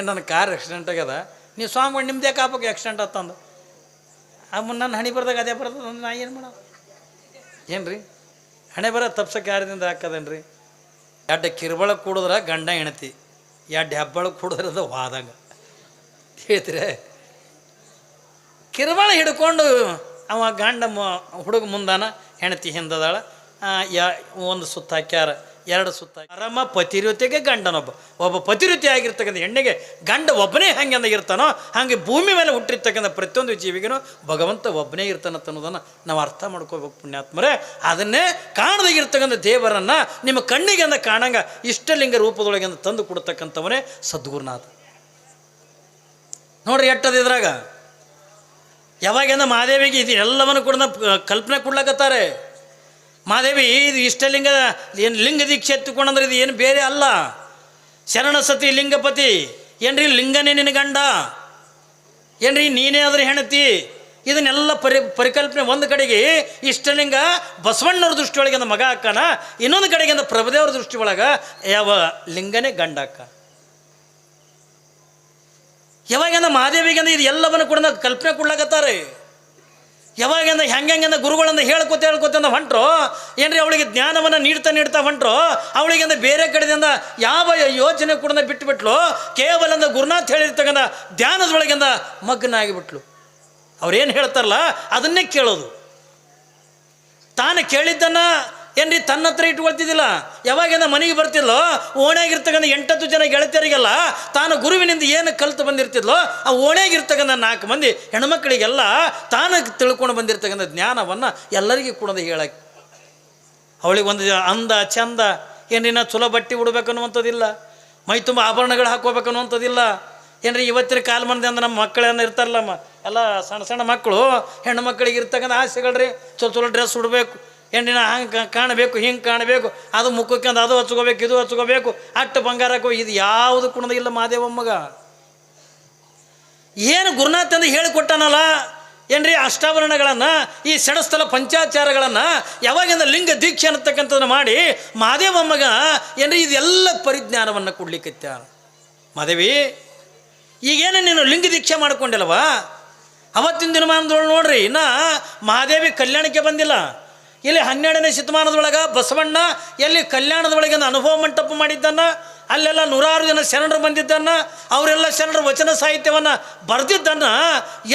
ನನ್ನ car accident ಆಗ್ಯದ, ನೀವು ಸ್ವಾಮಿಗಳು ನಿಮ್ದೇ ಕಾಪಕ್ಕೆ ಆಕ್ಸಿಡೆಂಟ್ ಆತಂದು ನನ್ನ ಹಣೆ ಬರ್ದಾಗ ಅದೇ ಬರ್ತದೆ ನಾ ಏನು ಮಾಡೋ ಏನು ರೀ? ಹಣೆ ಬರ ತಪ್ಸಕ್ಕೆ ಯಾರದಿಂದ ಹಾಕದೇನು? ಎರಡು ಕಿರುಬಳ ಕೂಡಿದ್ರೆ ಗಂಡ ಹೆಣತಿ, ಎರಡು ಹೆಬ್ಬಳ ಕೂಡಿದ್ರೆ ಅದು ವಾದಾಗ ಹೇಳ್ತೀರ. ಕಿರುಬಳ ಹಿಡ್ಕೊಂಡು ಅವ ಗಂಡ ಹುಡುಗ ಮುಂದಾನ, ಹೆಣತಿ ಹಿಂದದಾಳ, ಒಂದು ಸುತ್ತ ಹಾಕ್ಯಾರ, ಎರಡು ಸುತ್ತ ಆರಾಮ ಪತಿವ್ರತೆಗೆ ಗಂಡನೊಬ್ಬ. ಒಬ್ಬ ಪತಿವ್ರತೆ ಆಗಿರ್ತಕ್ಕಂಥ ಹೆಣ್ಣಿಗೆ ಗಂಡ ಒಬ್ಬನೇ ಹಂಗೆ ಇರ್ತಾನೋ ಹಾಗೆ ಭೂಮಿ ಮೇಲೆ ಹುಟ್ಟಿರ್ತಕ್ಕಂಥ ಪ್ರತಿಯೊಂದು ಜೀವಿಗೂ ಭಗವಂತ ಒಬ್ಬನೇ ಇರ್ತಾನಂತ ಅನ್ನೋದನ್ನು ನಾವು ಅರ್ಥ ಮಾಡ್ಕೋಬೇಕು ಪುಣ್ಯಾತ್ಮರೇ. ಅದನ್ನೇ ಕಾಣದಾಗಿರ್ತಕ್ಕಂಥ ದೇವರನ್ನು ನಿಮ್ಮ ಕಣ್ಣಿಗೆ ಅಂದ ಕಾಣಂಗ ಇಷ್ಟಲಿಂಗ ರೂಪದೊಳಗೆ ತಂದು ಕೊಡ್ತಕ್ಕಂಥವನೇ ಸದ್ಗುರುನಾಥ. ನೋಡ್ರಿ ಎಟ್ಟದ ಇದ್ರಾಗ ಯಾವಾಗಿಂದ ಮಹಾದೇವಿಗೆ ಇದು ಎಲ್ಲವನ್ನು ಕೂಡ ಕಲ್ಪನೆ ಕೊಡ್ಲಕತ್ತಾರೆ. ಮಹಾದೇವಿ ಇದು ಇಷ್ಟಲಿಂಗ ಏನು ಲಿಂಗ ದೀಕ್ಷೆ ಎತ್ತುಕೊಂಡಂದ್ರೆ ಇದು ಏನು ಬೇರೆ ಅಲ್ಲ, ಶರಣ ಸತಿ ಲಿಂಗಪತಿ ಏನ್ರಿ, ಲಿಂಗನೇ ನಿನ್ನ ಗಂಡ ಏನ್ರಿ, ನೀನೇ ಆದ್ರೆ ಹೆಣತಿ. ಇದನ್ನೆಲ್ಲ ಪರಿಕಲ್ಪನೆ ಒಂದು ಕಡೆಗೆ ಇಷ್ಟಲಿಂಗ ಬಸವಣ್ಣವ್ರ ದೃಷ್ಟಿಯೊಳಗೆ ಮಗ ಅಕ್ಕನ, ಇನ್ನೊಂದು ಕಡೆಗೆ ಪ್ರಭುದೇವ್ರ ದೃಷ್ಟಿ ಒಳಗೆ ಯಾವ ಲಿಂಗನೇ ಗಂಡ ಅಕ್ಕ. ಯಾವಾಗಿಂದ ಮಹಾದೇವಿಗೆ ಇದು ಎಲ್ಲವನ್ನು ಕೂಡ ಕಲ್ಪನೆ ಕೊಡ್ಲಾಕತ್ತಾರೆ. ಯಾವಾಗಿಂದ ಹೆಂಗೆಂದ ಗುರುಗಳಿಂದ ಹೇಳ್ಕೊತ ಹೊಂಟ್ರು ಏನ್ರಿ, ಅವಳಿಗೆ ಜ್ಞಾನವನ್ನು ನೀಡ್ತಾ ಹೊಂಟ್ರು. ಅವಳಿಗಿಂದ ಬೇರೆ ಕಡೆಯಿಂದ ಯಾವ ಯೋಚನೆ ಕೂಡ ಬಿಟ್ಟುಬಿಟ್ಲು. ಕೇವಲ ಗುರುನಾಥ್ ಹೇಳಿರ್ತಕ್ಕಂಥ ಧ್ಯಾನದೊಳಗಿಂದ ಮಗ್ನ ಆಗಿಬಿಟ್ಲು. ಅವ್ರೇನು ಹೇಳ್ತಾರಲ್ಲ ಅದನ್ನೇ ಕೇಳೋದು. ತಾನು ಕೇಳಿದ್ದನ್ನು ಏನ್ರಿ ತನ್ನ ಹತ್ರ ಇಟ್ಕೊಳ್ತಿದ್ದಿಲ್ಲ. ಯಾವಾಗಿಂದ ಮನೆಗೆ ಬರ್ತಿದ್ಲೋ ಓಣ್ಯಾಗಿರ್ತಕ್ಕಂಥ 8-10 ಜನ ಗೆಳತಿಯರಿಗೆಲ್ಲ ತಾನು ಗುರುವಿನಿಂದ ಏನು ಕಲಿತು ಬಂದಿರ್ತಿದ್ಲೋ ಆ ಓಣ್ಯಾಗಿರ್ತಕ್ಕಂಥ 4 ಮಂದಿ ಹೆಣ್ಮಕ್ಳಿಗೆಲ್ಲ ತಾನು ತಿಳ್ಕೊಂಡು ಬಂದಿರ್ತಕ್ಕಂಥ ಜ್ಞಾನವನ್ನು ಎಲ್ಲರಿಗೂ ಕೂಡ ಹೇಳಕ್ಕೆ. ಅವಳಿಗೆ ಒಂದು ಅಂದ ಚಂದ ಏನಿನ್ನ ಚಲೋ ಬಟ್ಟೆ ಉಡ್ಬೇಕು ಅನ್ನುವಂಥದ್ದಿಲ್ಲ, ಮೈ ತುಂಬ ಆಭರಣಗಳು ಹಾಕೋಬೇಕು ಅನ್ನುವಂಥದ್ದಿಲ್ಲ ಏನ್ರಿ. ಇವತ್ತಿನ ಕಾಲಮಾನದಿಂದ ನಮ್ಮ ಮಕ್ಕಳೇನು ಇರ್ತಾರಲ್ಲ ಎಲ್ಲ ಸಣ್ಣ ಸಣ್ಣ ಮಕ್ಕಳು, ಹೆಣ್ಣು ಮಕ್ಕಳಿಗೆ ಇರ್ತಕ್ಕಂಥ ಆಸೆಗಳ್ರಿ, ಚಲೋ ಡ್ರೆಸ್ ಉಡಬೇಕು, ಹೆಣ್ಣಿನ ಹಂಗೆ ಕಾಣಬೇಕು, ಹಿಂಗೆ ಕಾಣಬೇಕು, ಅದು ಮುಖಕ್ಕೆ ಅದು ಹಚ್ಕೋಬೇಕು, ಇದು ಹಚ್ಕೋಬೇಕು, ಅಟ್ಟು ಬಂಗಾರಕ್ಕೂ ಇದು ಯಾವುದು ಕೂಡ ಇಲ್ಲ ಮಹಾದೇವಮ್ಮಗ. ಏನು ಗುರುನಾಥ ಅಂತ ಹೇಳಿಕೊಟ್ಟಾನಲ್ಲ ಏನ್ರಿ, ಅಷ್ಟಾಭರಣಗಳನ್ನು ಈ ಷಡಸ್ಥಲ ಪಂಚಾಚಾರಗಳನ್ನು ಯಾವಾಗಿಂದ ಲಿಂಗ ದೀಕ್ಷೆ ಅನ್ನತಕ್ಕಂಥದ್ದನ್ನು ಮಾಡಿ ಮಹಾದೇವಮ್ಮಗ ಏನ್ರಿ ಇದೆಲ್ಲ ಪರಿಜ್ಞಾನವನ್ನು ಕೊಡ್ಲಿಕ್ಕತ್ತ. ಮಹಾದೇವಿ ಈಗೇನು ನೀನು ಲಿಂಗ ದೀಕ್ಷೆ ಮಾಡ್ಕೊಂಡಿಲ್ಲವ, ಅವತ್ತಿನ ದಿನಮಾನದೊಳಗೆ ನೋಡ್ರಿ ಇನ್ನು ಮಹಾದೇವಿ ಕಲ್ಯಾಣಕ್ಕೆ ಬಂದಿಲ್ಲ. ಇಲ್ಲಿ 12ನೇ ಶತಮಾನದೊಳಗೆ ಬಸವಣ್ಣ ಎಲ್ಲಿ ಕಲ್ಯಾಣದೊಳಗೆ ಅನುಭವ ಮಂಟಪ ಮಾಡಿದ್ದನ್ನು, ಅಲ್ಲೆಲ್ಲ 106 ಜನ ಶರಣರು ಬಂದಿದ್ದನ್ನು, ಅವರೆಲ್ಲ ಶರಣರ ವಚನ ಸಾಹಿತ್ಯವನ್ನು ಬರೆದಿದ್ದನ್ನು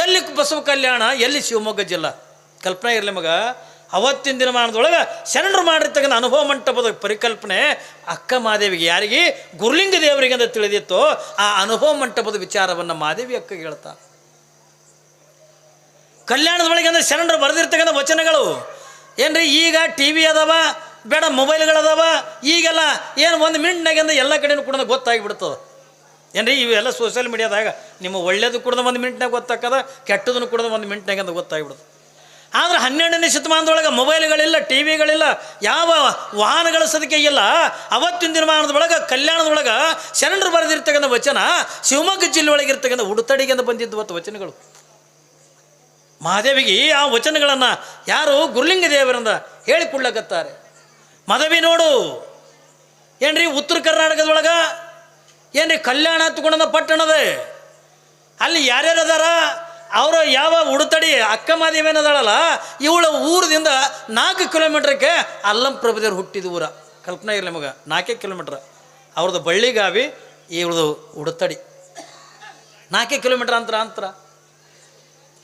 ಎಲ್ಲಿ ಬಸವ ಕಲ್ಯಾಣ, ಎಲ್ಲಿ ಶಿವಮೊಗ್ಗ ಜಿಲ್ಲಾ. ಕಲ್ಪನೆ ಇರಲಿ ಮಗ, ಅವತ್ತಿನ ದಿನಮಾನದೊಳಗೆ ಶರಣರು ಮಾಡಿರ್ತಕ್ಕಂಥ ಅನುಭವ ಮಂಟಪದ ಪರಿಕಲ್ಪನೆ ಅಕ್ಕ ಮಹಾದೇವಿಗೆ, ಯಾರಿಗೆ ಗುರುಲಿಂಗ ದೇವರಿಗೆ ಅಂತ ತಿಳಿದಿತ್ತು, ಆ ಅನುಭವ ಮಂಟಪದ ವಿಚಾರವನ್ನು ಮಹಾದೇವಿ ಅಕ್ಕಗೆ ಹೇಳ್ತಾ. ಕಲ್ಯಾಣದೊಳಗೆ ಅಂದರೆ ಶರಣರು ಬರೆದಿರ್ತಕ್ಕಂಥ ವಚನಗಳು ಏನ್ರಿ, ಈಗ ಟಿ ವಿ ಅದಾವ, ಬೇಡ ಮೊಬೈಲ್ಗಳದಾವ, ಈಗೆಲ್ಲ ಏನು 1 ಮಿನಿಟ್ನಾಗಿಂದ ಎಲ್ಲ ಕಡೆಯೂ ಕೂಡ ಗೊತ್ತಾಗಿಬಿಡ್ತದೆ ಏನ್ರಿ. ಇವೆಲ್ಲ ಸೋಷಿಯಲ್ ಮೀಡಿಯಾದಾಗ ನಿಮ್ಮ ಒಳ್ಳೇದು ಕೂಡ 1 ಮಿನಿಟ್ನಾಗ ಗೊತ್ತಾಕದ, ಕೆಟ್ಟದನ್ನು ಕೂಡ 1 ಮಿನಿಟ್ನಾಗಿಂದ ಗೊತ್ತಾಗಿಬಿಡ್ತದೆ. ಆದರೆ 12ನೇ ಶತಮಾನದೊಳಗೆ ಮೊಬೈಲ್ಗಳಿಲ್ಲ, ಟಿ ವಿಗಳಿಲ್ಲ, ಯಾವ ವಾಹನಗಳ ಸದಕ್ಕೆ ಇಲ್ಲ. ಅವತ್ತಿನ ದಿನಮಾನದೊಳಗೆ ಕಲ್ಯಾಣದೊಳಗೆ ಶರಣರು ಬರೆದಿರ್ತಕ್ಕಂಥ ವಚನ ಶಿವಮೊಗ್ಗ ಜಿಲ್ಲೆ ಒಳಗಿರ್ತಕ್ಕಂಥ ಉಡುತಡಿಗೆಂದು ಬಂದಿದ್ದು ವಚನಗಳು. ಮಹಾದೇವಿಗೆ ಆ ವಚನಗಳನ್ನು ಯಾರು ಗುರುಲಿಂಗ ದೇವರಿಂದ ಹೇಳಿಕೊಳ್ಳಕತ್ತಾರೆ. ಮಹಾದೇವಿ ನೋಡು ಏನ್ರಿ, ಉತ್ತರ ಕರ್ನಾಟಕದೊಳಗೆ ಏನ್ರಿ ಕಲ್ಯಾಣ ಹತ್ಕೊಂಡ ಪಟ್ಟಣದ ಅಲ್ಲಿ ಯಾರ್ಯಾರು ಅದಾರ, ಅವರು ಯಾವ ಉಡುತಡಿ ಅಕ್ಕ ಮಹಾದೇವಿ ಏನದಾಳಲ್ಲ, ಇವಳ ಊರದಿಂದ 4 ಕಿಲೋಮೀಟ್ರಕ್ಕೆ ಅಲ್ಲಂ ಪ್ರಭುದೇವ್ರು ಹುಟ್ಟಿದ ಊರ. ಕಲ್ಪನೆ ಇರಲಿ ಮಗ, 4 ಕಿಲೋಮೀಟ್ರ್ ಅವ್ರದ್ದು ಬಳ್ಳಿಗಾವಿ, ಇವಳದು ಉಡುತಡಿ 4 ಕಿಲೋಮೀಟ್ರ್ ಅಂತರ.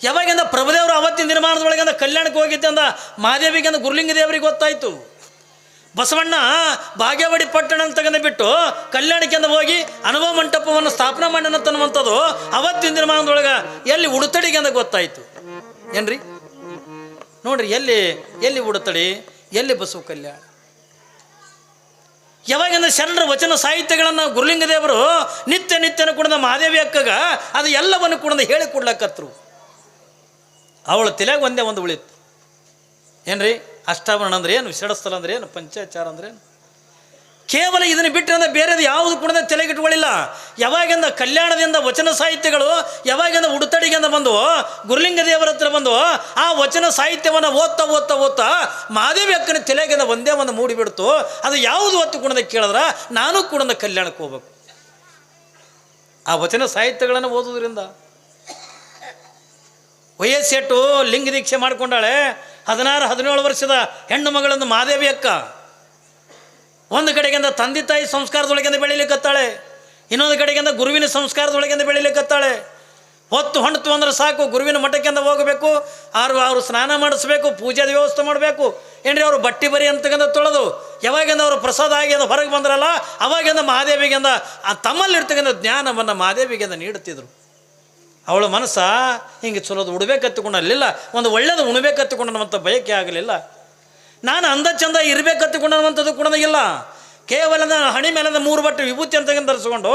ಯಾವಾಗಿಂದ ಪ್ರಭುದೇವರು ಅವತ್ತಿನ ದಿನಮಾನದೊಳಗಿಂದ ಕಲ್ಯಾಣಕ್ಕೆ ಹೋಗಿದ್ದೆ ಅಂದ ಮಹಾದೇವಿಗೆ ಅಂದ ಗುರುಲಿಂಗ ದೇವರಿಗೆ ಗೊತ್ತಾಯಿತು. ಬಸವಣ್ಣ ಬಾಗೇವಾಡಿ ಪಟ್ಟಣ ಅಂತ ಬಿಟ್ಟು ಕಲ್ಯಾಣಕ್ಕೆ ಹೋಗಿ ಅನುಭವ ಮಂಟಪವನ್ನು ಸ್ಥಾಪನೆ ಮಾಡ್ಯಾನಂತನ್ನುವಂಥದ್ದು ಅವತ್ತಿನ ದಿನಮಾನದೊಳಗೆ ಎಲ್ಲಿ ಉಡುತಡಿಗೆ ಅಂದ ಗೊತ್ತಾಯಿತು ಏನ್ರಿ. ನೋಡ್ರಿ ಎಲ್ಲಿ ಉಡುತಡಿ, ಎಲ್ಲಿ ಬಸವ ಕಲ್ಯಾಣ. ಯಾವಾಗಿಂದ ಶರಣರ ವಚನ ಸಾಹಿತ್ಯಗಳನ್ನು ಗುರುಲಿಂಗ ದೇವರು ನಿತ್ಯನೂ ಕೂಡ ಮಹಾದೇವಿ ಅಕ್ಕಗ ಅದು ಎಲ್ಲವನ್ನು ಕೂಡ ಹೇಳಿಕೊಡ್ಲಕ್ಕತ್ರು. ಅವಳ ತಲೆಗೆ ಒಂದೇ ಒಂದು ಉಳಿತು ಏನ್ರಿ, ಅಷ್ಟಾಭರಣ ಅಂದ್ರೆ ಏನು, ಷಡಸ್ಥಲ ಅಂದ್ರೆ ಏನು, ಪಂಚಾಚಾರ ಅಂದ್ರೆ ಏನು. ಕೇವಲ ಇದನ್ನು ಬಿಟ್ಟರೆ ಬೇರೆದು ಯಾವುದು ಕೂಡ ತಲೆಗಿಟ್ಕೊಳ್ಳಿಲ್ಲ. ಯಾವಾಗಿಂದ ಕಲ್ಯಾಣದಿಂದ ವಚನ ಸಾಹಿತ್ಯಗಳು ಯಾವಾಗಿಂದ ಉಡುತಡಿಗೆಂದ ಬಂದವು, ಗುರುಲಿಂಗ ದೇವರ ಹತ್ರ ಬಂದವು, ಆ ವಚನ ಸಾಹಿತ್ಯವನ್ನು ಓದ್ತಾ ಮಹಾದೇವಿ ಅಕ್ಕನ ತಲೆಗಿಂದ ಒಂದೇ ಒಂದು ಮೂಡಿಬಿಡ್ತು. ಅದು ಯಾವುದು ಹೊತ್ತು ಕೂಡ ಕೇಳಿದ್ರೆ ನಾನು ಕೂಡ ಕಲ್ಯಾಣಕ್ಕೆ ಹೋಗ್ಬೇಕು. ಆ ವಚನ ಸಾಹಿತ್ಯಗಳನ್ನು ಓದೋದ್ರಿಂದ. ವಯಸ್ಸೆಟ್ಟು ಲಿಂಗ ದೀಕ್ಷೆ ಮಾಡಿಕೊಂಡಾಳೆ. 16-17 ವರ್ಷದ ಹೆಣ್ಣು ಮಗಳನ್ನು ಮಾದೇವಿ ಅಕ್ಕ. ಒಂದು ಕಡೆಗಿಂದ ತಂದೆ ತಾಯಿ ಸಂಸ್ಕಾರದೊಳಗಿಂದ ಬೆಳೀಲಿಕ್ಕತ್ತಾಳೆ, ಇನ್ನೊಂದು ಕಡೆಗಿಂದ ಗುರುವಿನ ಸಂಸ್ಕಾರದೊಳಗಿಂದ ಬೆಳೀಲಿಕ್ಕತ್ತಾಳೆ. ಹೊತ್ತು ಹೊಣ್ತು ಅಂದ್ರೆ ಸಾಕು, ಗುರುವಿನ ಮಠಕ್ಕಿಂದ ಹೋಗಬೇಕು, ಅವರು ಸ್ನಾನ ಮಾಡಿಸ್ಬೇಕು, ಪೂಜಾದ ವ್ಯವಸ್ಥೆ ಮಾಡಬೇಕು. ಏನ್ರಿ ಅವರು ಬಟ್ಟೆ ಬರಿ ಅಂತಕ್ಕಂಥ ತೊಳೆದು ಯಾವಾಗಿಂದ ಅವರು ಪ್ರಸಾದ ಆಗಿ ಅದು ಹೊರಗೆ ಬಂದ್ರಲ್ಲ, ಅವಾಗಿಂದ ಮಹಾದೇವಿಗಿಂದ ಆ ತಮ್ಮಲ್ಲಿರ್ತಕ್ಕಂಥ ಜ್ಞಾನವನ್ನು ಮಹಾದೇವಿಗಿಂದ ನೀಡುತ್ತಿದ್ರು. ಅವಳ ಮನಸ್ಸ ಹಿಂಗೆ ಚಲೋದು ಉಡ್ಬೇಕತ್ತುಕೊಂಡಲ್ಲಿಲ್ಲ, ಒಂದು ಒಳ್ಳೇದು ಉಣ್ಬೇಕತ್ತುಕೊಂಡನ್ನುವಂಥ ಬಯಕೆ ಆಗಲಿಲ್ಲ. ನಾನು ಅಂದ ಚಂದ ಇರಬೇಕತ್ತುಕೊಂಡನ್ನುವಂಥದ್ದು ಕೂಡ ಇಲ್ಲ. ಕೇವಲ ಹಣಿ ಮೇಲದ 3 ಬಟ್ಟೆ ವಿಭೂತಿ ಅಂತಕ್ಕಂಥ ಧರಿಸ್ಕೊಂಡು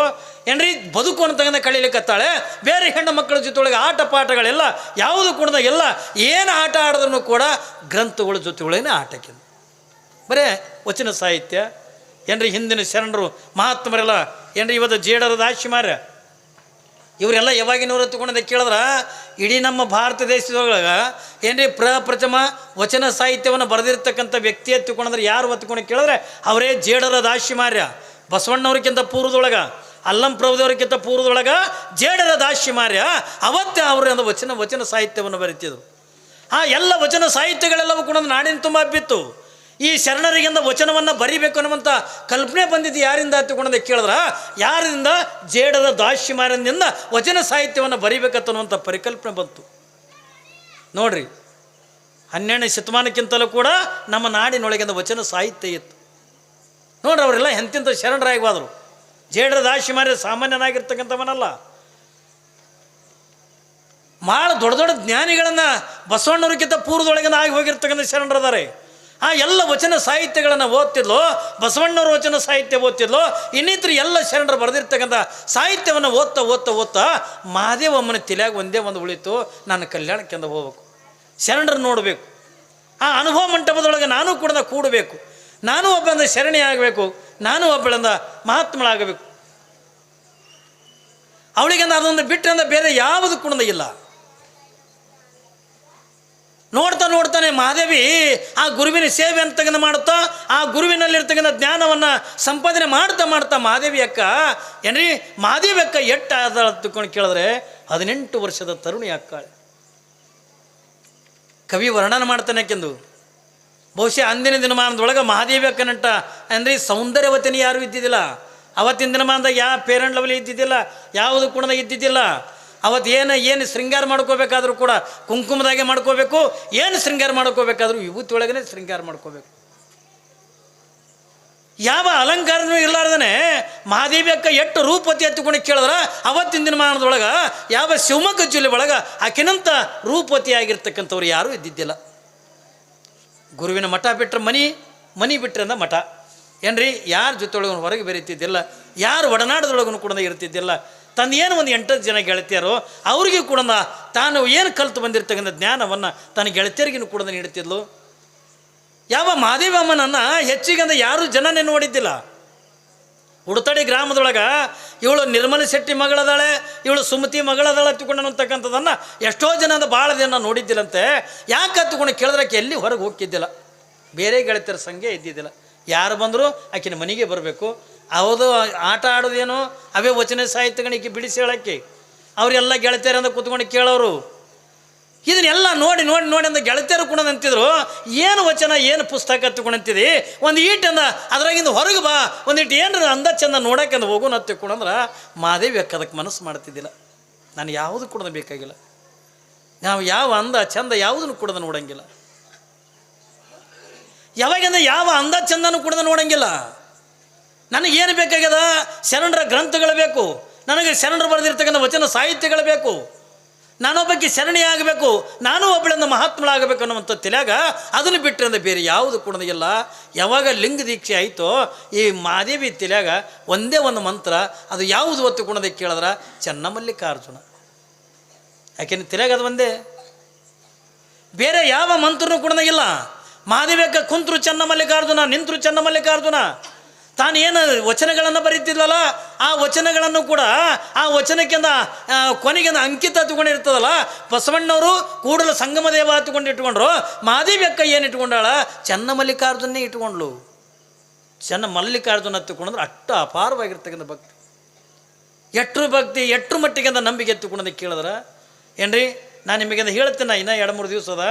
ಏನ್ರಿ ಬದುಕು ಅಂತಕ್ಕಂಥ ಕಳೀಲಿಕ್ಕತ್ತಾಳೆ. ಬೇರೆ ಹೆಣ್ಣು ಮಕ್ಕಳ ಜೊತೆಯೊಳಗೆ ಆಟ ಪಾಠಗಳೆಲ್ಲ ಯಾವುದು ಕೂಡ ಎಲ್ಲ. ಏನು ಆಟ ಆಡಿದ್ರೂ ಕೂಡ ಗ್ರಂಥಗಳ ಜೊತೆಗಳೇನೆ ಆಟಕ್ಕೆ ಬರೇ ವಚನ ಸಾಹಿತ್ಯ. ಏನ್ರಿ ಹಿಂದಿನ ಶರಣರು ಮಹಾತ್ಮರೆಲ್ಲ ಏನ್ರಿ ಇವತ್ತು ಜೇಡರ ದಾಶಿಮಾರ್ಯ ಇವರೆಲ್ಲ ಯಾವಾಗಿನವ್ರು ಎತ್ತುಕೊಂಡೆ ಕೇಳಿದ್ರೆ ಇಡೀ ನಮ್ಮ ಭಾರತ ದೇಶದೊಳಗೆ ಏನ್ರಿ ಪ್ರಪ್ರಥಮ ವಚನ ಸಾಹಿತ್ಯವನ್ನು ಬರೆದಿರ್ತಕ್ಕಂಥ ವ್ಯಕ್ತಿ ಎತ್ತುಕೊಂಡ್ರೆ ಯಾರು ಹೊತ್ಕೊಂಡು ಕೇಳಿದ್ರೆ ಅವರೇ ಜೇಡರ ದಾಶಿಮಾರ್ಯ. ಬಸವಣ್ಣವ್ರಿಗಿಂತ ಪೂರ್ವದೊಳಗೆ, ಅಲ್ಲಂ ಪ್ರಭುದವ್ರಿಗಿಂತ ಪೂರ್ವದೊಳಗೆ ಜೇಡರ ದಾಶಿಮಾರ್ಯ ಅವತ್ತೇ ಅವರು ವಚನ ಸಾಹಿತ್ಯವನ್ನು ಬರೀತಿದ್ರು. ಆ ಎಲ್ಲ ವಚನ ಸಾಹಿತ್ಯಗಳೆಲ್ಲವೂ ಕೂಡ ನಾಡಿನ ತುಂಬ ಹಬ್ಬಿತ್ತು. ಈ ಶರಣರಿಗಿಂದ ವಚನವನ್ನು ಬರಿಬೇಕು ಅನ್ನುವಂಥ ಕಲ್ಪನೆ ಬಂದಿದ್ದು ಯಾರಿಂದ ಹತ್ತುಕೊಂಡೆ ಕೇಳಿದ್ರೆ ಯಾರಿಂದ? ಜೇಡದ ದಾಶಿಮಾರ್ಯದಿಂದ ವಚನ ಸಾಹಿತ್ಯವನ್ನು ಬರಿಬೇಕನ್ನುವಂಥ ಪರಿಕಲ್ಪನೆ ಬಂತು. ನೋಡ್ರಿ, 12ನೇ ಶತಮಾನಕ್ಕಿಂತಲೂ ಕೂಡ ನಮ್ಮ ನಾಡಿನೊಳಗಿಂದ ವಚನ ಸಾಹಿತ್ಯ ಇತ್ತು. ನೋಡ್ರಿ, ಅವರೆಲ್ಲ ಎಂತೆಂಥ ಶರಣರಾಗಿ ಹೋದರು. ಜೇಡರ ದಾಶಿಮಾರ್ಯ ಸಾಮಾನ್ಯನಾಗಿರ್ತಕ್ಕಂಥವನಲ್ಲ. ಭಾಳ ದೊಡ್ಡ ದೊಡ್ಡ ಜ್ಞಾನಿಗಳನ್ನು ಬಸವಣ್ಣವ್ರಿಗಿಂತ ಪೂರ್ವದೊಳಗಿಂದ ಆಗಿ ಹೋಗಿರ್ತಕ್ಕಂಥ ಶರಣರದಾರೆ. ಆ ಎಲ್ಲ ವಚನ ಸಾಹಿತ್ಯಗಳನ್ನು ಓದ್ತಿದ್ಲು. ಬಸವಣ್ಣವ್ರ ವಚನ ಸಾಹಿತ್ಯ ಓದ್ತಿದ್ಲು. ಇನ್ನಿತರು ಎಲ್ಲ ಶರಣರು ಬರೆದಿರ್ತಕ್ಕಂಥ ಸಾಹಿತ್ಯವನ್ನು ಓದ್ತಾ ಓದ್ತಾ ಓದ್ತಾ ಮಹಾದೇವಮ್ಮನ ತಲೆಯಾಗ ಒಂದೇ ಒಂದು ಉಳಿತು, ನಾನು ಕಲ್ಯಾಣಕ್ಕೆಂದು ಹೋಗ್ಬೇಕು, ಶರಣರು ನೋಡಬೇಕು, ಆ ಅನುಭವ ಮಂಟಪದೊಳಗೆ ನಾನು ಕೂಡ ಕೂಡಬೇಕು, ನಾನು ಒಬ್ಬಂದ ಶರಣಿ ಆಗಬೇಕು, ನಾನು ಒಬ್ಬಳಿಂದ ಮಹಾತ್ಮಳಾಗಬೇಕು. ಅವಳಿಗೆಂದ ಅದೊಂದು ಬಿಟ್ಟರಿಂದ ಬೇರೆ ಯಾವುದು ಕೂಡ ಇಲ್ಲ. ನೋಡ್ತಾನೆ ಮಹಾದೇವಿ ಆ ಗುರುವಿನ ಸೇವೆ ಅಂತಕ್ಕಂಥ ಮಾಡುತ್ತಾ ಆ ಗುರುವಿನಲ್ಲಿರ್ತಕ್ಕಂಥ ಜ್ಞಾನವನ್ನು ಸಂಪಾದನೆ ಮಾಡ್ತಾ ಮಹಾದೇವಿ ಅಕ್ಕ ಏನ್ರಿ ಮಹಾದೇವಿ ಅಕ್ಕ ಎಟ್ಟು ಆದ ತಿಳ್ಕೊಂಡು ಕೇಳಿದ್ರೆ 18 ವರ್ಷದ ತರುಣಿ ಅಕ್ಕಾಳೆ. ಕವಿ ವರ್ಣನ ಮಾಡ್ತಾನೆ ಯಾಕೆಂದು ಬಹುಶಃ ಅಂದಿನ ದಿನಮಾನದೊಳಗೆ ಮಹಾದೇವಿ ಅಕ್ಕನಂಟ ಅಂದರೆ ಸೌಂದರ್ಯವತಿನಿ ಯಾರೂ ಇದ್ದಿದ್ದಿಲ್ಲ. ಅವತ್ತಿನ ದಿನಮಾನದಾಗ ಯಾವ ಪೇರೆಂಟ್ ಲೆವೆಲ್ ಇದ್ದಿದ್ದಿಲ್ಲ, ಯಾವುದು ಕೂಡ ಇದ್ದಿದ್ದಿಲ್ಲ. ಅವತ್ತು ಏನು ಶೃಂಗಾರ ಮಾಡ್ಕೋಬೇಕಾದ್ರೂ ಕೂಡ ಕುಂಕುಮದಾಗೆ ಮಾಡ್ಕೋಬೇಕು, ಏನು ಶೃಂಗಾರ ಮಾಡ್ಕೋಬೇಕಾದ್ರೂ ವಿಭೂತಿ ಒಳಗನೆ ಶೃಂಗಾರ ಮಾಡ್ಕೋಬೇಕು. ಯಾವ ಅಲಂಕಾರನೂ ಇರಲಾರ್ದೇ ಮಹಾದೇವಿ ಅಕ್ಕ ಎಷ್ಟು ರೂಪವತಿ ಹತ್ತಿಕೊಂಡು ಕೇಳಿದ್ರೆ ಅವತ್ತಿನ ದಿನಮಾನದೊಳಗೆ ಯಾವ ಶಿವಮೊಗ್ಗ ಜಿಲ್ಲೆ ಒಳಗೆ ಆಕೆನಂತ ರೂಪವತಿ ಆಗಿರ್ತಕ್ಕಂಥವ್ರು ಯಾರೂ ಇದ್ದಿದ್ದಿಲ್ಲ. ಗುರುವಿನ ಮಠ ಬಿಟ್ಟರೆ ಮನಿ ಬಿಟ್ಟರೆ ಅಂದ ಮಠ ಏನ್ರಿ, ಯಾರ ಜೊತೆಯೊಳಗೂ ಹೊರಗೆ ಬೆರೀತಿದ್ದಿಲ್ಲ, ಯಾರು ಒಡನಾಡದೊಳಗೂ ಕೂಡ ಇರ್ತಿದ್ದಿಲ್ಲ. ತನ್ನ ಏನು ಒಂದು 8 ಜನ ಗೆಳತಿಯರು ಅವ್ರಿಗೂ ಕೂಡ ತಾನು ಏನು ಕಲಿತು ಬಂದಿರ್ತಕ್ಕಂಥ ಜ್ಞಾನವನ್ನು ತನ್ನ ಗೆಳತಿಯರಿಗೂ ಕೂಡ ನೀಡುತ್ತಿದ್ಲು. ಯಾವ ಮಹಾದೇವಿ ಅಮ್ಮನನ್ನು ಹೆಚ್ಚಿಗೆ ಯಾರೂ ಜನನೇ ನೋಡಿದ್ದಿಲ್ಲ. ಉಡುತಡಿ ಗ್ರಾಮದೊಳಗೆ ಇವಳು ನಿರ್ಮಲ ಶೆಟ್ಟಿ ಮಗಳದಾಳೆ, ಇವಳು ಸುಮತಿ ಮಗಳದಾಳೆ ಹತ್ತುಕೊಂಡು ಅಂತಕ್ಕಂಥದ್ದನ್ನು ಎಷ್ಟೋ ಜನ ಭಾಳ ದಿನ ನೋಡಿದ್ದಿಲ್ಲಂತೆ. ಯಾಕೆ ಹತ್ತುಕೊಂಡು ಕೇಳಿದ್ರಕ್ಕೆ ಎಲ್ಲಿ ಹೊರಗೆ ಹೋಗ್ತಿದ್ದಿಲ್ಲ, ಬೇರೆ ಗೆಳತಿಯರ ಸಂಖ್ಯೆ ಇದ್ದಿದ್ದಿಲ್ಲ. ಯಾರು ಬಂದರೂ ಆಕಿನ ಮನೆಗೆ ಬರಬೇಕು. ಹೌದು, ಆಟ ಆಡೋದೇನು ಅವೇ ವಚನ ಸಾಹಿತ್ಯಗಳಿಗೆ ಬಿಡಿಸಿ ಹೇಳಕ್ಕೆ ಅವರೆಲ್ಲ ಗೆಳತಿಯರಿಂದ ಕೂತ್ಕೊಂಡು ಕೇಳೋರು. ಇದನ್ನೆಲ್ಲ ನೋಡಿ ನೋಡಿ ನೋಡಿ ಅಂದ ಗೆಳತಿಯರು ಕೂಡ ಅಂತಿದ್ರು, ಏನು ವಚನ ಏನು ಪುಸ್ತಕ ಹತ್ತುಕೊಂಡಂತಿದೆ, ಒಂದು ಈಟಂದ ಅದರಾಗಿಂದ ಹೊರಗೆ ಬಾ, ಒಂದಿಟ್ಟು ಏನು ಅಂದ ಚಂದ ನೋಡೋಕೆಂದು ಹೋಗೋಣ ಹತ್ತಿಕೊಂಡ್ರೆ ಮಹಾದೇವಿ ಅಕ್ಕ ಅದಕ್ಕೆ ಮನಸ್ಸು ಮಾಡ್ತಿದ್ದಿಲ್ಲ. ನಾನು ಯಾವುದು ಕೂಡ ಬೇಕಾಗಿಲ್ಲ, ನಾವು ಯಾವ ಅಂದ ಚಂದ ಯಾವುದನ್ನು ಕೂಡ ನೋಡಂಗಿಲ್ಲ, ಯಾವಾಗಿಂದ ಯಾವ ಅಂದ ಚಂದನೂ ಕೂಡ ನೋಡಂಗಿಲ್ಲ. ನನಗೇನು ಬೇಕಾಗ್ಯದ? ಶರಣರ ಗ್ರಂಥಗಳು ಬೇಕು, ನನಗೆ ಶರಣರು ಬರೆದಿರ್ತಕ್ಕಂಥ ವಚನ ಸಾಹಿತ್ಯಗಳು ಬೇಕು, ನಾನೊಬ್ಬಕ್ಕೆ ಶರಣಿ ಆಗಬೇಕು, ನಾನು ಒಬ್ಬಳಿಂದ ಮಹಾತ್ಮಳಾಗಬೇಕು ಅನ್ನುವಂಥ ತಲೆಯಾಗ ಅದನ್ನು ಬಿಟ್ಟರೆ ಅಂದರೆ ಬೇರೆ ಯಾವುದು ಕೂಡ ಇಲ್ಲ. ಯಾವಾಗ ಲಿಂಗ ದೀಕ್ಷೆ ಆಯಿತೋ ಈ ಮಹಾದೇವಿ ತಲೆಯಾಗ ಒಂದೇ ಒಂದು ಮಂತ್ರ, ಅದು ಯಾವುದು ಹೊತ್ತು ಕುಣದೆ ಕೇಳಿದ್ರೆ ಚೆನ್ನಮಲ್ಲಿಕಾರ್ಜುನ. ಯಾಕೆಂದ್ರೆ ತಲೆಯಾಗ ಅದು ಒಂದೇ, ಬೇರೆ ಯಾವ ಮಂತ್ರನೂ ಕೂಡ ಇಲ್ಲ. ಮಹಾದೇವಿಯಕ್ಕ ಕುಂತರು ಚೆನ್ನಮಲ್ಲಿಕಾರ್ಜುನ, ನಿಂತರು ಚೆನ್ನಮಲ್ಲಿಕಾರ್ಜುನ. ತಾನೇನು ವಚನಗಳನ್ನು ಬರೀತಿದ್ವಲ್ಲ ಆ ವಚನಗಳನ್ನು ಕೂಡ ಆ ವಚನಕ್ಕಿಂತ ಕೊನೆಗಿಂದ ಅಂಕಿತ ಹತ್ತುಕೊಂಡಿರ್ತದಲ್ಲ. ಬಸವಣ್ಣವರು ಕೂಡಲ ಸಂಗಮ ದೇವ ಹತ್ತುಕೊಂಡು ಇಟ್ಕೊಂಡ್ರು, ಮಹಾದೇವಿ ಅಕ್ಕ ಏನು ಇಟ್ಕೊಂಡಾಳ? ಚೆನ್ನಮಲ್ಲಿಕಾರ್ಜುನೇ ಇಟ್ಕೊಂಡ್ಲು. ಚೆನ್ನಮಲ್ಲಿಕಾರ್ಜುನ ಹತ್ತುಕೊಂಡ್ರೆ ಅಷ್ಟು ಅಪಾರವಾಗಿರ್ತಕ್ಕಂಥ ಭಕ್ತಿ. ಎಟ್ರು ಭಕ್ತಿ ಎಟ್ರು ಮಟ್ಟಿಗೆ ಅಂತ ನಂಬಿಕೆ ಎತ್ತುಕೊಂಡಂದು ಕೇಳಿದ್ರೆ ಏನ್ರಿ ನಾನು ನಿಮಗೆಂದ ಹೇಳ್ತೇನೆ ಇನ್ನೂ 2-3 ದಿವಸ ಅದ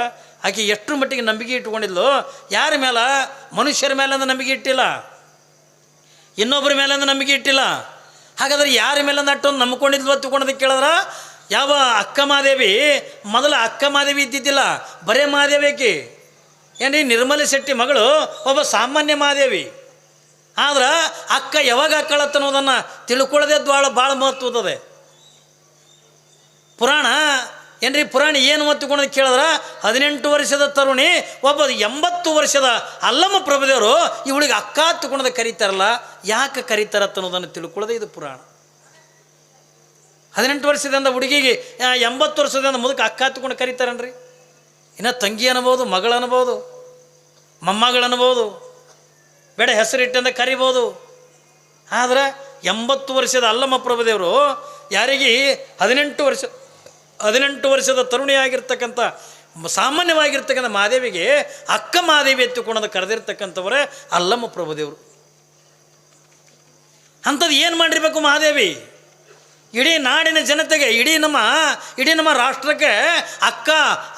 ಆಕೆ ಎಷ್ಟರ ಮಟ್ಟಿಗೆ ನಂಬಿಕೆ ಇಟ್ಕೊಂಡಿದ್ಲು ಯಾರ ಮೇಲೆ ಮನುಷ್ಯರ ಮೇಲೆ ಅಂದ ನಂಬಿಕೆ ಇಟ್ಟಿಲ್ಲ ಇನ್ನೊಬ್ಬರ ಮೇಲೆ ಅಂದ ನಂಬಿಕೆ ಇಟ್ಟಿಲ್ಲ ಹಾಗಾದ್ರೆ ಯಾರ ಮೇಲೆ ಅಷ್ಟೊಂದು ನಂಬ್ಕೊಂಡಿದ್ಲು ಎತ್ತುಕೊಂಡದಕ್ಕೆ ಕೇಳಿದ್ರೆ ಯಾವ ಅಕ್ಕ ಮಹಾದೇವಿ ಮೊದಲು ಅಕ್ಕ ಮಹಾದೇವಿ ಇದ್ದಿದ್ದಿಲ್ಲ ಬರೇ ಮಹಾದೇವಿ ಆಕಿ ಏನ್ರಿ ನಿರ್ಮಲ ಶೆಟ್ಟಿ ಮಗಳು ಒಬ್ಬ ಸಾಮಾನ್ಯ ಮಹಾದೇವಿ ಆದ್ರೆ ಅಕ್ಕ ಯಾವಾಗ ಅಕ್ಕಳತ್ತ ಅನ್ನೋದನ್ನು ತಿಳ್ಕೊಳ್ಳೋದೇ ಭಾಳ ಮಹತ್ವದದೆ ಪುರಾಣ ಏನ್ರಿ ಪುರಾಣ ಏನು ಒತ್ತುಕೊಂಡು ಕೇಳಿದ್ರೆ 18 ವರ್ಷದ ತರುಣಿ ಒಬ್ಬ 80 ವರ್ಷದ ಅಲ್ಲಮ್ಮ ಪ್ರಭುದೇವರು ಇವಳಿಗೆ ಅಕ್ಕ ಹತ್ತುಕೊಂಡದ ಕರೀತಾರಲ್ಲ ಯಾಕೆ ಕರೀತಾರತ್ತ ಅನ್ನೋದನ್ನು ತಿಳ್ಕೊಳ್ಳೋದೇ ಇದು ಪುರಾಣ 18 ವರ್ಷದಿಂದ ಹುಡುಗಿಗೆ 80 ವರ್ಷದಿಂದ ಮುದಕ್ಕೆ ಅಕ್ಕ ಹತ್ತುಕೊಂಡು ಕರೀತಾರನ್ರಿ ಇನ್ನು ತಂಗಿ ಅನ್ಬೋದು ಮಗಳು ಅನ್ಬೋದು ಮೊಮ್ಮಗಳು ಅನ್ಬೋದು ಬೇಡ ಹೆಸರಿಟ್ಟಂದ ಕರಿಬೋದು ಆದ್ರೆ 80 ವರ್ಷದ ಅಲ್ಲಮ್ಮ ಪ್ರಭುದೇವರು ಯಾರಿಗೆ 18 ವರ್ಷದ ತರುಣಿಯಾಗಿರ್ತಕ್ಕಂಥ ಸಾಮಾನ್ಯವಾಗಿರ್ತಕ್ಕಂಥ ಮಹಾದೇವಿಗೆ ಅಕ್ಕ ಮಹಾದೇವಿ ಎತ್ತುಕೊಂಡಂದು ಕರೆದಿರ್ತಕ್ಕಂಥವರೇ ಅಲ್ಲಮ್ಮ ಪ್ರಭುದೇವರು ಅಂಥದ್ದು ಏನು ಮಾಡಿರ್ಬೇಕು ಮಹಾದೇವಿ ಇಡೀ ನಾಡಿನ ಜನತೆಗೆ ಇಡೀ ನಮ್ಮ ರಾಷ್ಟ್ರಕ್ಕೆ ಅಕ್ಕ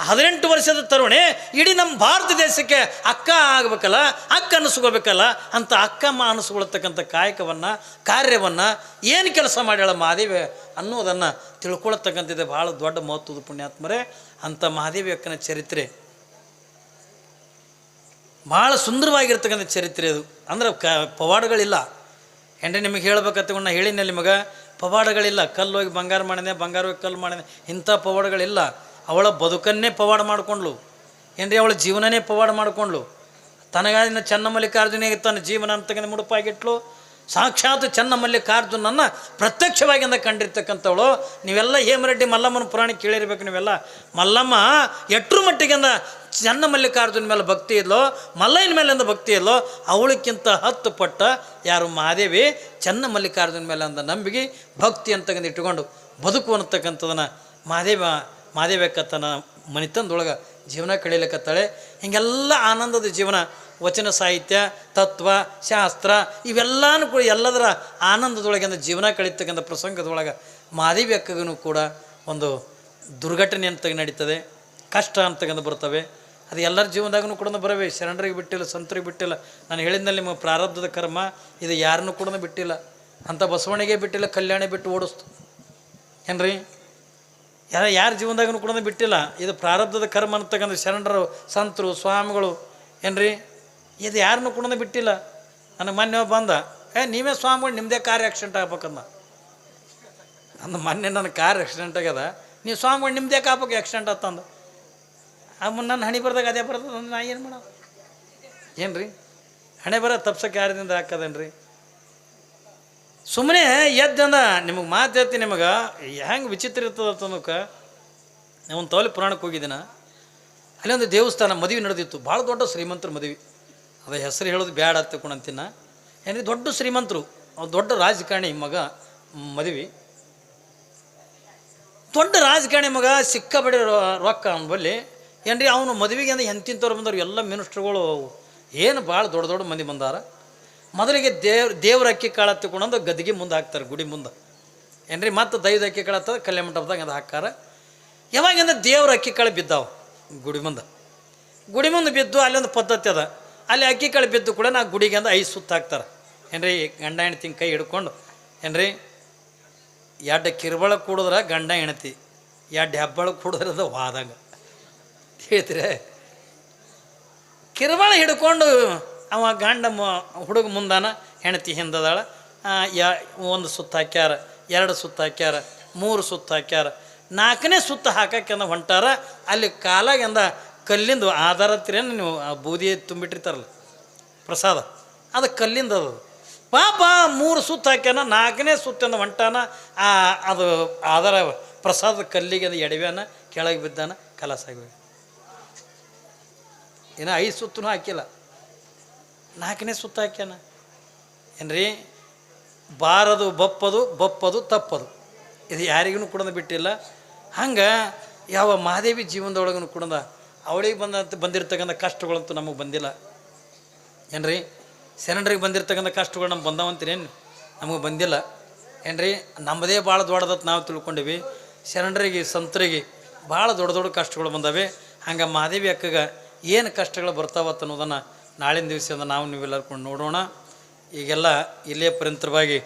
18 ವರ್ಷದ ತರುಣಿ ಇಡೀ ನಮ್ಮ ಭಾರತ ದೇಶಕ್ಕೆ ಅಕ್ಕ ಆಗಬೇಕಲ್ಲ ಅಕ್ಕ ಅನ್ನಿಸ್ಕೋಬೇಕಲ್ಲ ಅಂತ ಅಕ್ಕಮ್ಮ ಅನ್ನಿಸ್ಕೊಳ್ತಕ್ಕಂಥ ಕಾಯಕವನ್ನು ಕಾರ್ಯವನ್ನು ಏನು ಕೆಲಸ ಮಾಡ್ಯಾಳ ಮಹಾದೇವಿ ಅನ್ನೋದನ್ನು ತಿಳ್ಕೊಳ್ತಕ್ಕಂಥದ್ದು ಭಾಳ ದೊಡ್ಡ ಮಹತ್ವದ ಪುಣ್ಯಾತ್ಮರೇ ಅಂಥ ಮಹಾದೇವಿ ಅಕ್ಕನ ಚರಿತ್ರೆ ಭಾಳ ಸುಂದರವಾಗಿರ್ತಕ್ಕಂಥ ಚರಿತ್ರೆ ಅದು ಅಂದ್ರೆ ಪವಾಡಗಳಿಲ್ಲ ಹೆಂಡ್ರೆ ನಿಮಗೆ ಹೇಳ್ಬೇಕಂತ ನಾ ಹೇಳಿನಲ್ಲಿ ನಿಮಗೆ ಪವಾಡಗಳಿಲ್ಲ ಕಲ್ಲು ಹೋಗಿ ಬಂಗಾರ ಮಾಡಿದೆ ಬಂಗಾರ ಹೋಗಿ ಕಲ್ಲು ಮಾಡಿದೆ ಇಂಥ ಪವಾಡಗಳಿಲ್ಲ ಅವಳ ಬದುಕನ್ನೇ ಪವಾಡ ಮಾಡಿಕೊಂಡ್ಳು ಏನ್ರಿ ಅವಳ ಜೀವನನೇ ಪವಾಡ ಮಾಡಿಕೊಂಡ್ಳು ತನಗಾದಿನ ಚನ್ನಮಲ್ಲಿಕಾರ್ಜುನಿಗೆ ತನ್ನ ಜೀವನ ಅಂತಕ್ಕಂಥ ಮುಡುಪಾಗಿಟ್ಲು ಸಾಕ್ಷಾತ್ ಚನ್ನಮಲ್ಲಿಕಾರ್ಜುನನ್ನು ಪ್ರತ್ಯಕ್ಷವಾಗಿ ಅಂದ ಕಂಡಿರ್ತಕ್ಕಂಥವಳು ನೀವೆಲ್ಲ ಹೇಮರೆಡ್ಡಿ ಮಲ್ಲಮ್ಮನ ಪುರಾಣ ಕೇಳಿರ್ಬೇಕು ನೀವೆಲ್ಲ ಮಲ್ಲಮ್ಮ ಎಟ್ರು ಮಟ್ಟಿಗೆ ಅಂದ ಚನ್ನಮಲ್ಲಿಕಾರ್ಜುನ ಮೇಲೆ ಭಕ್ತಿ ಇದ್ಲೋ ಮಲ್ಲಯ್ಯನ ಮೇಲಿಂದ ಭಕ್ತಿ ಇದ್ಲೋ ಅವಳಕ್ಕಿಂತ 10 ಪಟ್ಟ ಯಾರು ಮಹಾದೇವಿ ಚನ್ನಮಲ್ಲಿಕಾರ್ಜುನ ಮೇಲೆ ಅಂದ ನಂಬಿಕೆ ಭಕ್ತಿ ಅಂತಕ್ಕಂಥ ಇಟ್ಟುಕೊಂಡು ಬದುಕು ಅನ್ನತಕ್ಕಂಥದನ್ನು ಮಹಾದೇವಿ ಅಕ್ಕ ತನ್ನ ಮನಿತನದೊಳಗೆ ಜೀವನ ಕಳೀಲಿಕ್ಕತ್ತಾಳೆ ಹಿಂಗೆಲ್ಲ ಆನಂದದ ಜೀವನ ವಚನ ಸಾಹಿತ್ಯ ತತ್ವ ಶಾಸ್ತ್ರ ಇವೆಲ್ಲನೂ ಕೂಡ ಎಲ್ಲದರ ಆನಂದದೊಳಗೆ ಅಂದ್ರೆ ಜೀವನ ಕಳೀತಕ್ಕಂಥ ಪ್ರಸಂಗದೊಳಗೆ ಮಹಾದೇವಿ ಅಕ್ಕಗೂ ಕೂಡ ಒಂದು ದುರ್ಘಟನೆ ಅಂತ ನಡೀತದೆ ಕಷ್ಟ ಅಂತಕ್ಕಂಥ ಬರ್ತವೆ ಅದು ಎಲ್ಲರ ಜೀವನದಾಗೂ ಕೂಡ ಬರವೆ ಶರಣರಿಗೆ ಬಿಟ್ಟಿಲ್ಲ ಸಂತರಿಗೆ ಬಿಟ್ಟಿಲ್ಲ ನಾನು ಹೇಳಿದ್ನಲ್ಲಿ ನಿಮಗೆ ಪ್ರಾರಬ್ಧದ ಕರ್ಮ ಇದು ಯಾರನ್ನೂ ಕೂಡ ಬಿಟ್ಟಿಲ್ಲ ಅಂಥ ಬಸವಣಿಗೆ ಬಿಟ್ಟಿಲ್ಲ ಕಲ್ಯಾಣ ಬಿಟ್ಟು ಓಡಿಸ್ತು ಏನ್ರಿ ಯಾರ ಜೀವನದಾಗೂ ಕೂಡ ಬಿಟ್ಟಿಲ್ಲ ಇದು ಪ್ರಾರಬ್ಧದ ಕರ್ಮ ಅಂತಕ್ಕಂಥ ಶರಣರು ಸಂತರು ಸ್ವಾಮಿಗಳು ಏನ್ರಿ ಇದು ಯಾರನ್ನೂ ಕೂಡ ಬಿಟ್ಟಿಲ್ಲ ನನಗೆ ಮೊನ್ನೆ ಬಂದ ನೀವೇ ಸ್ವಾಮಿಗಳು ನಿಮ್ಮದೇ ಕಾರ್ ಆಕ್ಸಿಡೆಂಟ್ ಆಗ್ಬೇಕಂದ ಮೊನ್ನೆ ನನ್ನ ಕಾರ್ ಆಕ್ಸಿಡೆಂಟ್ ಆಗ್ಯದ ನೀವು ಸ್ವಾಮಿಗಳು ನಿಮ್ಮದೇ ಆಗ್ಬೇಕು ಆಕ್ಸಿಡೆಂಟ್ ಆತಂದ ನನ್ನ ಹಣೆ ಬರ್ದಾಗ ಅದೇ ಬರ್ತದೆ ನಾ ಏನು ಮಾಡೋ ಏನು ಹಣೆ ಬರ ತಪ್ಸಕ್ಕೆ ಯಾರದಿಂದ ಹಾಕದೇನ್ರಿ ಸುಮ್ಮನೆ ಎದ್ದಂದ ನಿಮಗೆ ಮಾತು ಹೇಳ್ತೀನಿ ನಿಮಗೆ ಹೆಂಗೆ ವಿಚಿತ್ರ ಇರ್ತದೆ ಅಂತನಕ್ಕೆ ಒಂದು ತೋಲಿ ಪುರಾಣಕ್ಕೆ ಹೋಗಿದ್ದೀನ ಅಲ್ಲಿ ಒಂದು ದೇವಸ್ಥಾನ ಮದುವೆ ನಡೆದಿತ್ತು ಭಾಳ ದೊಡ್ಡ ಶ್ರೀಮಂತರ ಮದುವೆ ಅದು ಹೆಸರು ಹೇಳೋದು ಬ್ಯಾಡ ಅಂತಕೊಂಡಂತಿನ ಏನ್ರಿ ದೊಡ್ಡ ಶ್ರೀಮಂತರು ದೊಡ್ಡ ರಾಜಕಾರಣಿ ಮಗ ಮದುವೆ ದೊಡ್ಡ ರಾಜಕಾರಣಿ ಮಗ ಸಿಕ್ಕಾಪಟ್ಟೆ ರೊಕ್ಕ ಅವನ ಬಲ್ಲಿ ಏನ್ರಿ ಅವನು ಮದುವೆಗೆ ಅಂದ್ರೆ ಎಂತಿಂಥವ್ರು ಬಂದವ್ರು ಎಲ್ಲ ಮಿನಿಸ್ಟ್ರುಗಳು ಏನು ಭಾಳ ದೊಡ್ಡ ಮಂದಿ ಬಂದಾರ ಮೊದಲಿಗೆ ದೇವ್ರ ಅಕ್ಕಿ ಕಾಳು ಹತ್ತಿಕೊಂಡಂದು ಗದ್ದಿಗೆ ಮುಂದೆ ಹಾಕ್ತಾರೆ ಗುಡಿ ಮುಂದೆ ಏನ್ರಿ ಮತ್ತು ದೈವದ ಅಕ್ಕಿ ಕಾಳು ಹತ್ತದ ಕಲ್ಯಾಣ ಮಂಟಪದಾಗ ಅದು ಹಾಕ್ತಾರೆ ಯಾವಾಗಂದ್ರೆ ದೇವ್ರ ಅಕ್ಕಿ ಕಾಳು ಬಿದ್ದಾವೆ ಗುಡಿ ಮುಂದೆ ಬಿದ್ದು ಅಲ್ಲಿ ಒಂದು ಪದ್ಧತಿ ಅದ ಅಲ್ಲಿ ಅಕ್ಕಿ ಕಾಳು ಬಿದ್ದು ಕೂಡ ನಾ ಗುಡಿಗೆ ಅಂದ್ರೆ 5 ಸುತ್ತು ಹಾಕ್ತಾರೆ ಏನ್ರಿ ಗಂಡ ಹೆಣ್ತಿ ಕೈ ಹಿಡ್ಕೊಂಡು ಏನ್ರಿ 2 ಕಿರುಬಳ ಕೂಡಿದ್ರೆ ಗಂಡ ಹೆಣ್ತಿ 2 ಹೆಬ್ಬಳ ಕೂಡಿದ್ರೆ ಅದು ವಾದಾಗ ಹೇಳ್ತೀರಿ ಕಿರುಬಳ ಹಿಡ್ಕೊಂಡು ಅವ ಗಂಡ ಹುಡುಗ ಮುಂದಾನ ಹೆಣ್ತಿ ಹಿಂದದಾಳ 1 ಸುತ್ತು ಹಾಕ್ಯಾರ 2 ಸುತ್ತು ಹಾಕ್ಯಾರ 3 ಸುತ್ತು ಹಾಕ್ಯಾರ 4ನೇ ಸುತ್ತು ಹಾಕಕ್ಕೆ ಹೊಂಟಾರ ಅಲ್ಲಿ ಕಾಲಾಗಿಂದ ಕಲ್ಲಿಂದು ಆಧಾರ ಹತ್ತಿರೇನು ನೀವು ಆ ಬೂದಿ ತುಂಬಿಟ್ಟಿರ್ತಾರಲ್ಲ ಪ್ರಸಾದ ಅದು ಕಲ್ಲಿಂದ ಅದು ಪಾಪ 3 ಸುತ್ತು ಹಾಕ್ಯಾನ 4ನೇ ಸುತ್ತಂದ ಹೊಂಟಾನ ಅದು ಆಧಾರ ಪ್ರಸಾದ ಕಲ್ಲಿಗೆ ಅದು ಎಡವ್ಯಾನ ಕೆಳಗೆ ಬಿದ್ದಾನ ಕಲಸಾಗಿ ಇನ್ನು 5 ಸುತ್ತೂ ಹಾಕಿಲ್ಲ 4ನೇ ಸುತ್ತು ಹಾಕ್ಯಾನ ಏನ್ರಿ ಬಾರದು ಬಪ್ಪದು ತಪ್ಪದು ಇದು ಯಾರಿಗೂ ಕೂಡ ಬಿಟ್ಟಿಲ್ಲ ಹಂಗೆ ಯಾವ ಮಹಾದೇವಿ ಜೀವನದೊಳಗೂ ಕೂಡ ಅವಳಿಗೆ ಬಂದಿರ್ತಕ್ಕಂಥ ಕಷ್ಟಗಳಂತೂ ನಮಗೆ ಬಂದಿಲ್ಲ ಏನ್ರಿ ಶರಣರಿಗೆ ಬಂದಿರ್ತಕ್ಕಂಥ ಕಷ್ಟಗಳು ನಮ್ಗೆ ಬಂದಾವಂತೀರೇನು ನಮಗೆ ಬಂದಿಲ್ಲ ಏನ್ರಿ ನಮ್ಮದೇ ಭಾಳ ದೊಡ್ಡದತ್ತು ನಾವು ತಿಳ್ಕೊಂಡಿವಿ. ಶರಣರಿಗೆ ಸಂತರಿಗೆ ಭಾಳ ದೊಡ್ಡ ದೊಡ್ಡ ಕಷ್ಟಗಳು ಬಂದವೆ. ಹಂಗೆ ಮಹಾದೇವಿ ಅಕ್ಕಗೆ ಏನು ಕಷ್ಟಗಳು ಬರ್ತಾವತ್ತು ಅನ್ನೋದನ್ನು ನಾಳಿನ ದಿವಸದಿಂದ ನಾವು ನೀವೆಲ್ಲರೂ ನೋಡೋಣ. ಈಗೆಲ್ಲ ಇಲ್ಲೇ ಪರ್ಯಂತರವಾಗಿ